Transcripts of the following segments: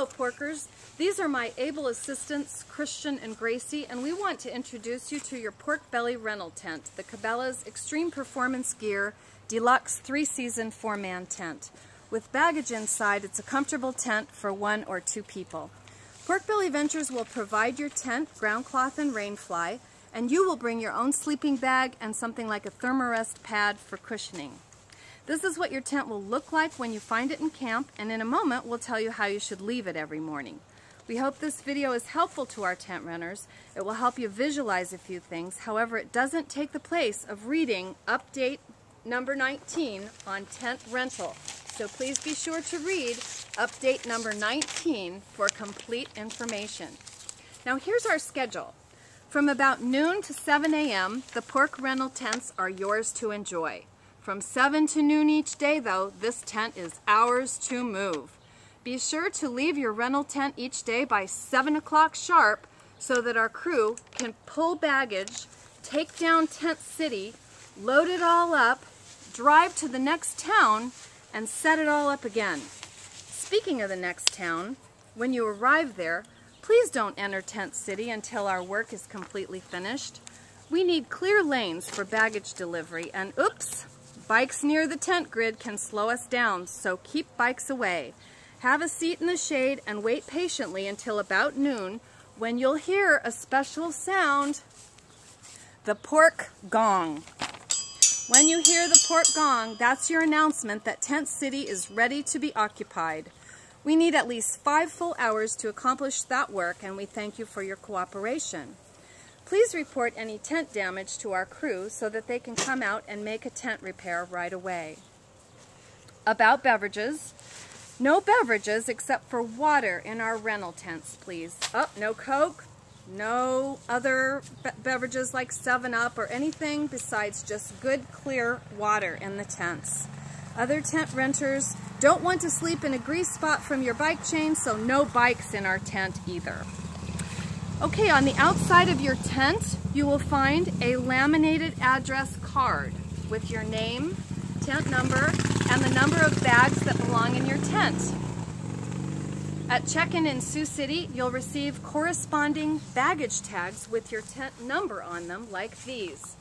Hello, Porkers. These are my able assistants, Christian and Gracie, and we want to introduce you to your pork belly rental tent, the Cabela's Extreme Performance Gear Deluxe 3-Season 4-Man tent. With baggage inside, it's a comfortable tent for 1 or 2 people. Pork Belly Ventures will provide your tent, ground cloth, and rain fly, and you will bring your own sleeping bag and something like a thermarest pad for cushioning. This is what your tent will look like when you find it in camp, and in a moment we'll tell you how you should leave it every morning. We hope this video is helpful to our tent renters. It will help you visualize a few things. However, it doesn't take the place of reading update number 19 on tent rental. So please be sure to read update number 19 for complete information. Now here's our schedule. From about noon to 7 a.m., the pork rental tents are yours to enjoy. From 7 to noon each day, though, this tent is ours to move. Be sure to leave your rental tent each day by 7 o'clock sharp so that our crew can pull baggage, take down Tent City, load it all up, drive to the next town, and set it all up again. Speaking of the next town, when you arrive there, please don't enter Tent City until our work is completely finished. We need clear lanes for baggage delivery, and oops! Bikes near the tent grid can slow us down, so keep bikes away. Have a seat in the shade and wait patiently until about noon when you'll hear a special sound, the pork gong. When you hear the pork gong, that's your announcement that Tent City is ready to be occupied. We need at least 5 full hours to accomplish that work, and we thank you for your cooperation. Please report any tent damage to our crew so that they can come out and make a tent repair right away. About beverages. No beverages except for water in our rental tents, please. Oh, no Coke, no other beverages like 7-Up or anything besides just good, clear water in the tents. Other tent renters don't want to sleep in a grease spot from your bike chain, so no bikes in our tent either. Okay, on the outside of your tent, you will find a laminated address card with your name, tent number, and the number of bags that belong in your tent. At check-in in Sioux City, you'll receive corresponding baggage tags with your tent number on them, like these.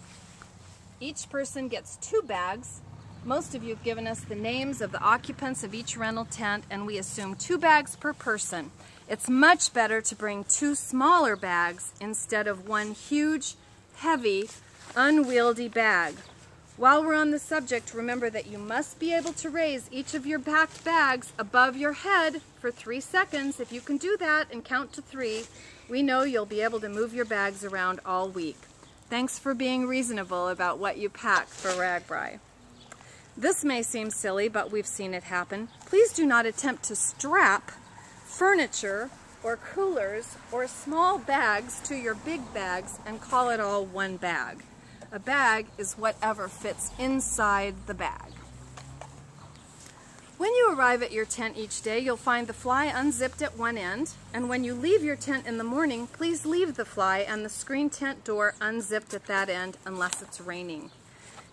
Each person gets 2 bags. Most of you have given us the names of the occupants of each rental tent, and we assume 2 bags per person. It's much better to bring 2 smaller bags instead of 1 huge, heavy, unwieldy bag. While we're on the subject, remember that you must be able to raise each of your packed bags above your head for 3 seconds. If you can do that and count to 3, we know you'll be able to move your bags around all week. Thanks for being reasonable about what you pack for RAGBRAI. This may seem silly, but we've seen it happen. Please do not attempt to strap furniture or coolers or small bags to your big bags and call it all 1 bag. A bag is whatever fits inside the bag. When you arrive at your tent each day, you'll find the fly unzipped at one end, and when you leave your tent in the morning, please leave the fly and the screen tent door unzipped at that end unless it's raining.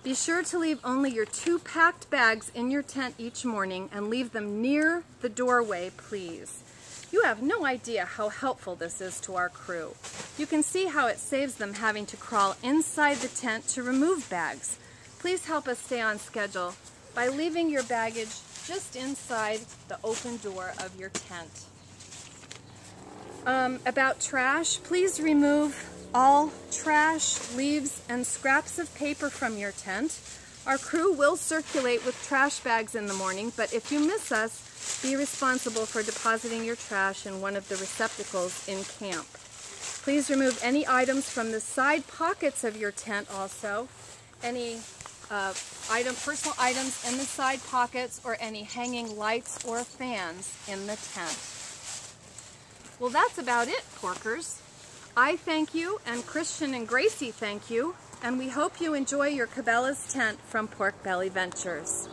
Be sure to leave only your 2 packed bags in your tent each morning and leave them near the doorway, please. You have no idea how helpful this is to our crew. You can see how it saves them having to crawl inside the tent to remove bags. Please help us stay on schedule by leaving your baggage just inside the open door of your tent. About trash, please remove all trash, leaves, and scraps of paper from your tent. Our crew will circulate with trash bags in the morning, but if you miss us, be responsible for depositing your trash in one of the receptacles in camp. Please remove any items from the side pockets of your tent also, any personal items in the side pockets, or any hanging lights or fans in the tent. Well, that's about it, Porkers. I thank you, and Christian and Gracie thank you, and we hope you enjoy your Cabela's tent from Pork Belly Ventures.